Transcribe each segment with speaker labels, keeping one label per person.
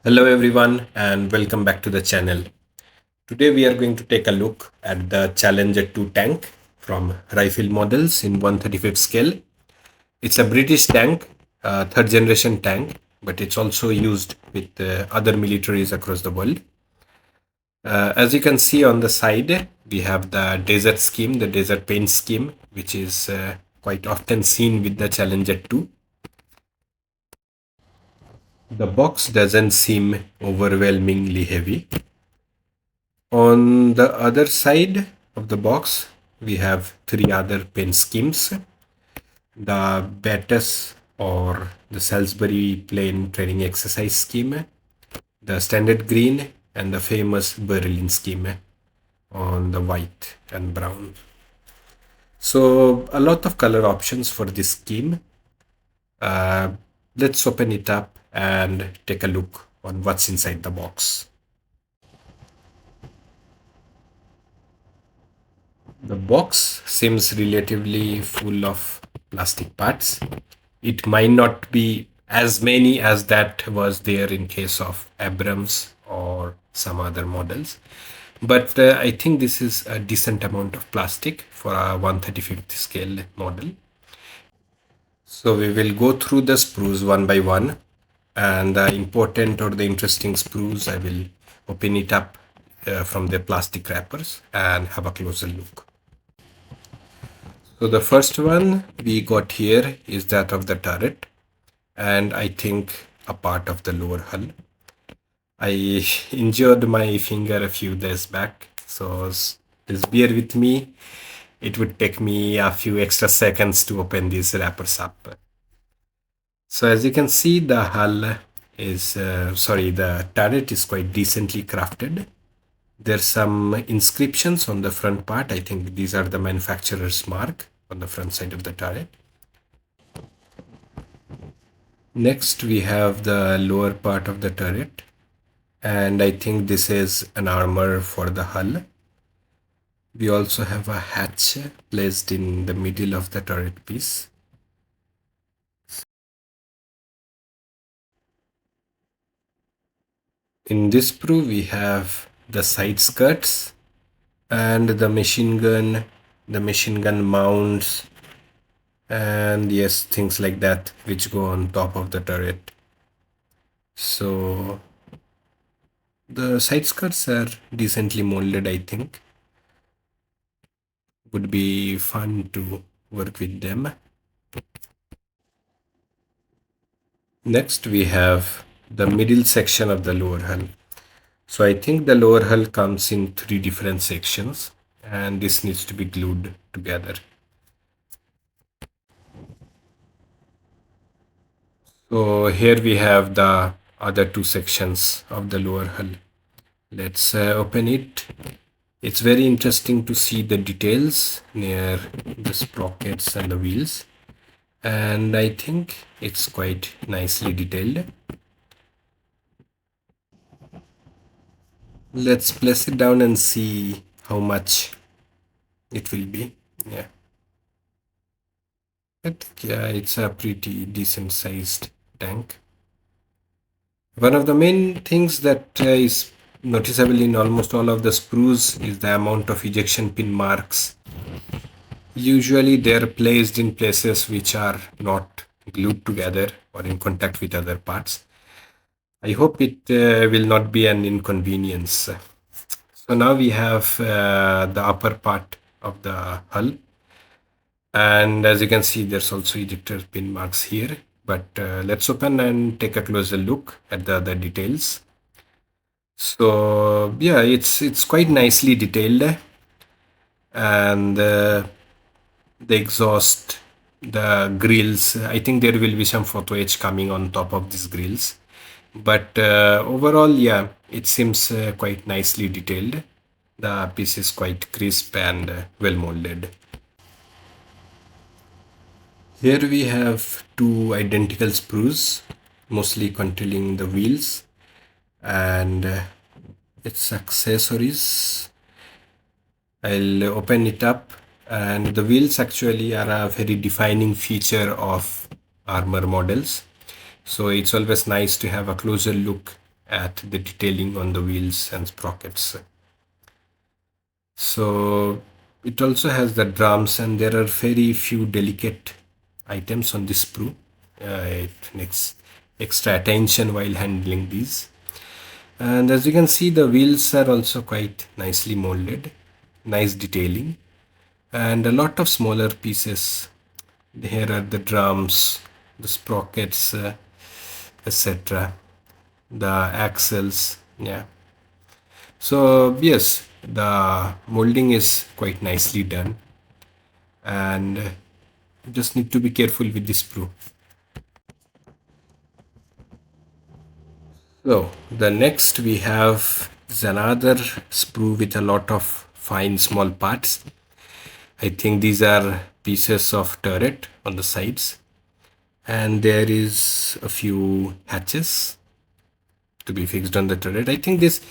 Speaker 1: Hello everyone and welcome back to the channel. Today we are going to take a look at the Challenger 2 tank from Rye Field Models in 135 scale. It's a British tank, third generation tank, but it's also used with other militaries across the world. As you can see on the side, we have the desert scheme, the desert paint scheme, which is quite often seen with the Challenger 2. The box doesn't seem overwhelmingly heavy. On the other side of the box, we have three other pen schemes. The Batus or the Salisbury Plain Training Exercise Scheme, the Standard Green, and the famous Berlin Scheme on the white and brown. So a lot of color options for this scheme. Uh, let's open it up and take a look on what's inside the box. The box seems relatively full of plastic parts. It might not be as many as that was there in case of Abrams or some other models. But I think this is a decent amount of plastic for a 135th scale model. So we will go through the sprues one by one, and the important or the interesting sprues, I will open it up from the plastic wrappers and have a closer look. So the first one we got here is that of the turret, and I think a part of the lower hull. I injured my finger a few days back, so just bear with me. It would take me a few extra seconds to open these wrappers up. So as you can see, the hull is, the turret is quite decently crafted. There's some inscriptions on the front part. I think these are the manufacturer's mark on the front side of the turret. Next, we have the lower part of the turret, and I think this is an armor for the hull. We also have a hatch placed in the middle of the turret piece. In this sprue, we have the side skirts and the machine gun mounts, and yes, things like that which go on top of the turret. So the side skirts are decently molded, I think. Would be fun to work with them. Next, we have the middle section of the lower hull. So I think the lower hull comes in three different sections, and this needs to be glued together. So here we have the other two sections of the lower hull. Let's open it. It's very interesting to see the details near the sprockets and the wheels, and I think it's quite nicely detailed. Let's place it down and see how much it will be. Yeah, it's a pretty decent sized tank. One of the main things that is noticeable in almost all of the sprues is the amount of ejection pin marks. Usually they're placed in places which are not glued together or in contact with other parts. I hope it will not be an inconvenience. So now we have the upper part of the hull, and as you can see, there's also ejector pin marks here. But let's open and take a closer look at the other details. So yeah, it's quite nicely detailed, and the exhaust, the grills. I think there will be some photo etch coming on top of these grills, but overall, yeah, it seems quite nicely detailed. The piece is quite crisp and well molded. Here we have two identical sprues, mostly containing the wheels and its accessories. I'll open it up, and the wheels actually are a very defining feature of armor models. So it's always nice to have a closer look at the detailing on the wheels and sprockets. So it also has the drums, and there are very few delicate items on this sprue. It needs extra attention while handling these. And as you can see, the wheels are also quite nicely molded, nice detailing, and a lot of smaller pieces. Here are the drums, the sprockets, etc., the axles. Yeah. So yes, the molding is quite nicely done, and you just need to be careful with this sprue. So the next we have is another sprue with a lot of fine small parts. I think these are pieces of turret on the sides, and there is a few hatches to be fixed on the turret. I think this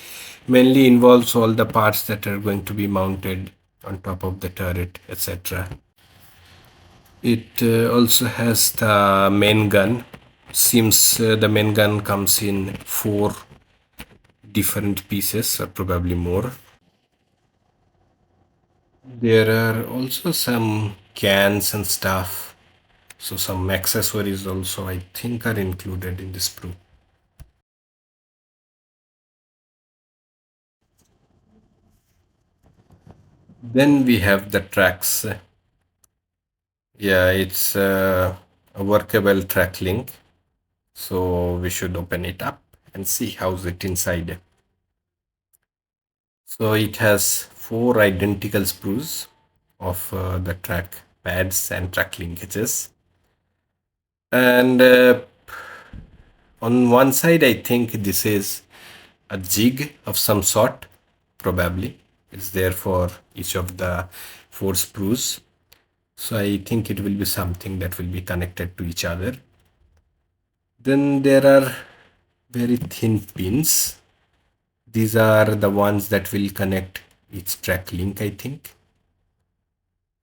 Speaker 1: mainly involves all the parts that are going to be mounted on top of the turret, etc. It also has the main gun. Seems the main gun comes in 4 different pieces, or probably more. There are also some cans and stuff. So some accessories also, I think, are included in this sprue. Then we have the tracks. Yeah, it's a workable track link. So we should open it up and see how's it inside. So it has 4 identical sprues of the track pads and track linkages. And on one side, I think this is a jig of some sort, probably. It's there for each of the 4 sprues. So I think it will be something that will be connected to each other. Then there are very thin pins. These are the ones that will connect each track link, I think.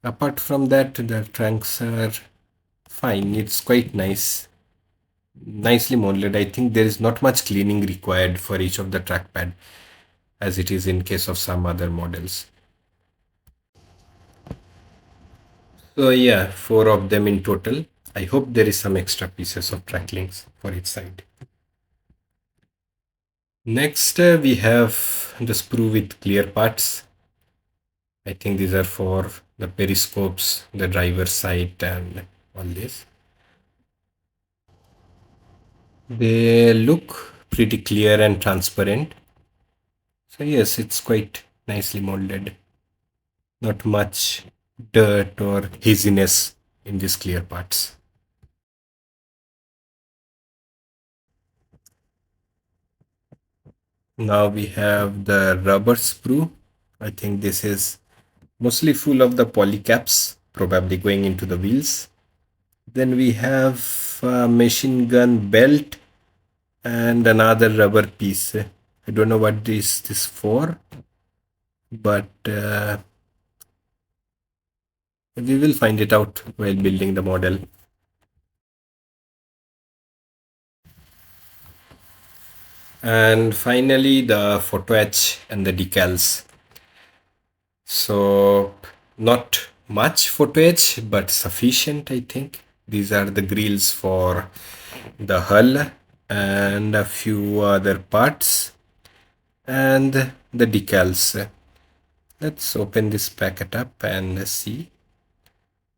Speaker 1: Apart from that, the trunks are fine. It's quite nice. Nicely molded. I think there is not much cleaning required for each of the trackpad, as it is in case of some other models. So yeah, 4 of them in total. I hope there is some extra pieces of track links for each side. Next, we have the sprue with clear parts. I think these are for the periscopes, the driver's sight, and all this. They look pretty clear and transparent. So yes, it's quite nicely molded. Not much dirt or haziness in these clear parts. Now we have the rubber sprue. I think this is mostly full of the polycaps, probably going into the wheels. Then we have a machine gun belt and another rubber piece. I don't know what this for, but we will find it out while building the model. And finally, the photo etch and the decals. So not much photo etch, but sufficient, I think. These are the grills for the hull and a few other parts and the decals. Let's open this packet up and see.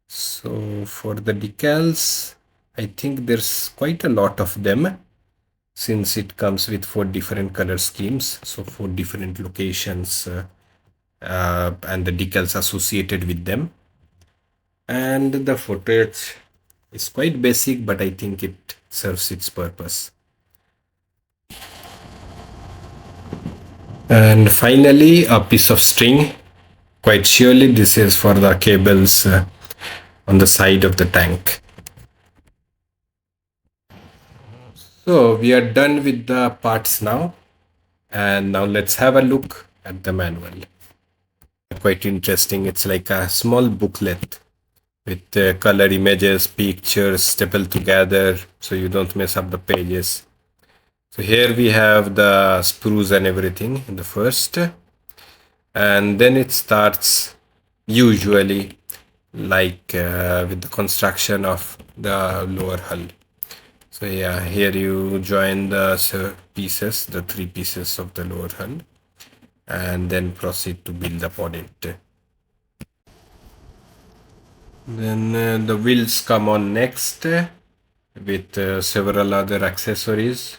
Speaker 1: So for the decals, I think there's quite a lot of them, since it comes with 4 different color schemes, so 4 different locations and the decals associated with them. And the footage is quite basic, but I think it serves its purpose. And finally, a piece of string. Quite surely this is for the cables on the side of the tank. So we are done with the parts now. And now let's have a look at the manual. Quite interesting. It's like a small booklet with color images, pictures stapled together so you don't mess up the pages. So here we have the sprues and everything in the first, and then it starts usually like with the construction of the lower hull. So yeah, here you join the pieces, the three pieces of the lower hull, and then proceed to build upon it. Then the wheels come on next with several other accessories.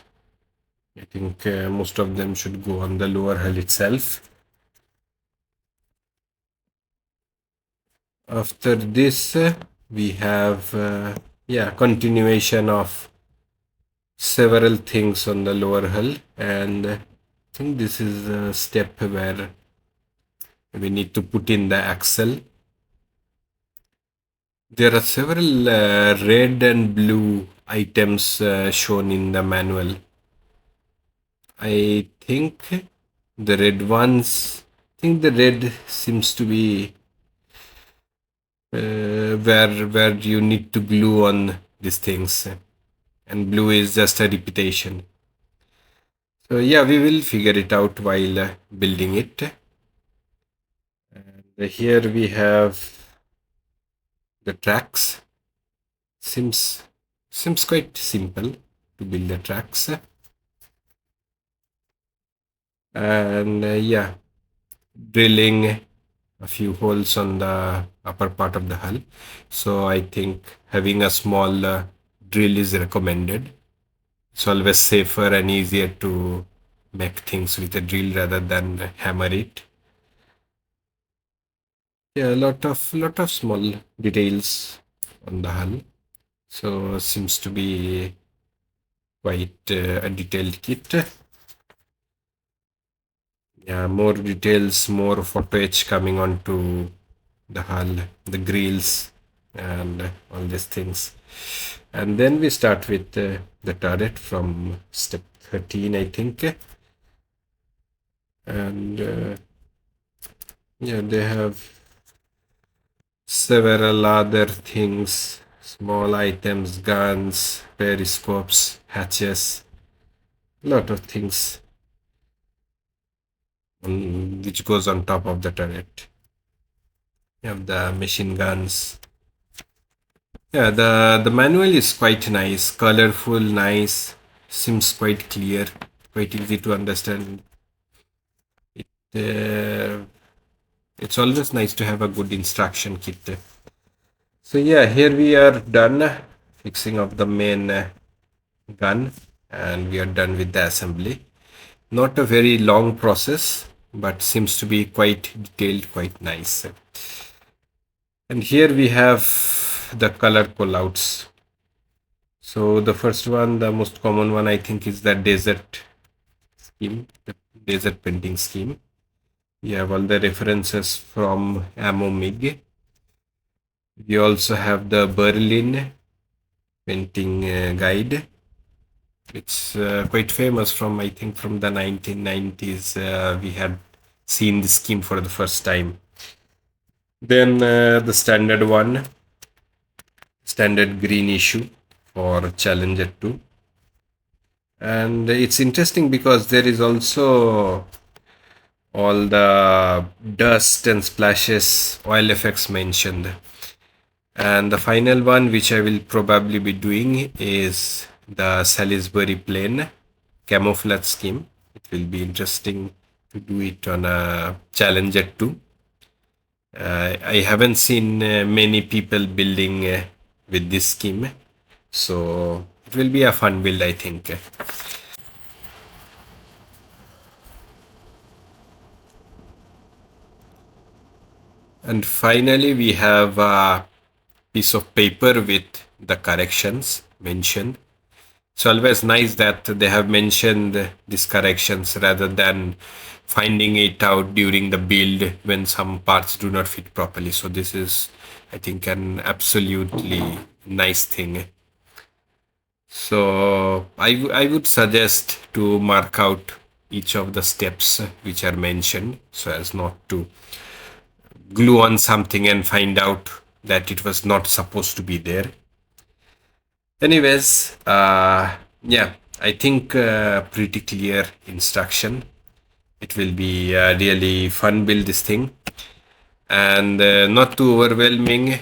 Speaker 1: I think most of them should go on the lower hull itself. After this, we have yeah, continuation of several things on the lower hull, and I think this is a step where we need to put in the axle. There are several red and blue items shown in the manual. I think the red ones, I think the red seems to be where you need to glue on these things, and blue is just a repetition. So yeah, we will figure it out while building it. And here we have the tracks. Seems quite simple to build the tracks. And yeah, drilling a few holes on the upper part of the hull. So I think having a small drill is recommended. It's always safer and easier to make things with a drill rather than hammer it. Yeah, a lot of small details on the hull. So seems to be quite a detailed kit. Yeah, more details, more photo etch coming onto the hull, the grills, and all these things. And then we start with the turret from step 13, I think. And yeah, they have several other things, small items, guns, periscopes, hatches, a lot of things which goes on top of the turret. You have the machine guns. Yeah, the manual is quite nice, colorful, nice, seems quite clear, quite easy to understand. Uh, it's always nice to have a good instruction kit. So yeah, here we are done fixing up the main gun, and we are done with the assembly. Not a very long process, but seems to be quite detailed, quite nice. And here we have the color callouts. So the first one, the most common one, I think, is the desert scheme, the desert painting scheme. You have all the references from Ammo MiG. We also have the Berlin painting guide. It's quite famous from, I think, from the 1990s. We had seen this scheme for the first time. Then the standard one, standard green issue for Challenger 2. And it's interesting because there is also all the dust and splashes, oil effects mentioned. And the final one, which I will probably be doing, is the Salisbury plain camouflage scheme. It will be interesting to do it on a Challenger 2. I haven't seen many people building with this scheme, so it will be a fun build, I think. And finally, we have a piece of paper with the corrections mentioned. It's always nice that they have mentioned these corrections rather than finding it out during the build when some parts do not fit properly. So this is, I think, an absolutely nice thing. So I would suggest to mark out each of the steps which are mentioned so as not to glue on something and find out that it was not supposed to be there. Anyways, yeah, I think pretty clear instruction. It will be really fun build this thing, and not too overwhelming.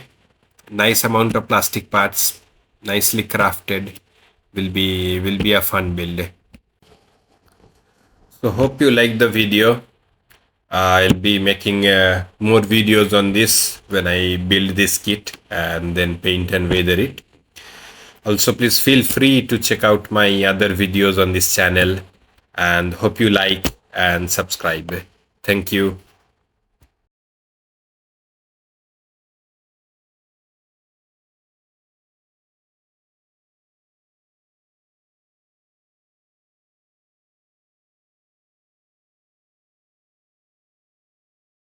Speaker 1: Nice amount of plastic parts, nicely crafted. Will be a fun build. So hope you like the video. I'll be making more videos on this when I build this kit and then paint and weather it. Also, please feel free to check out my other videos on this channel, and hope you like and subscribe. Thank you.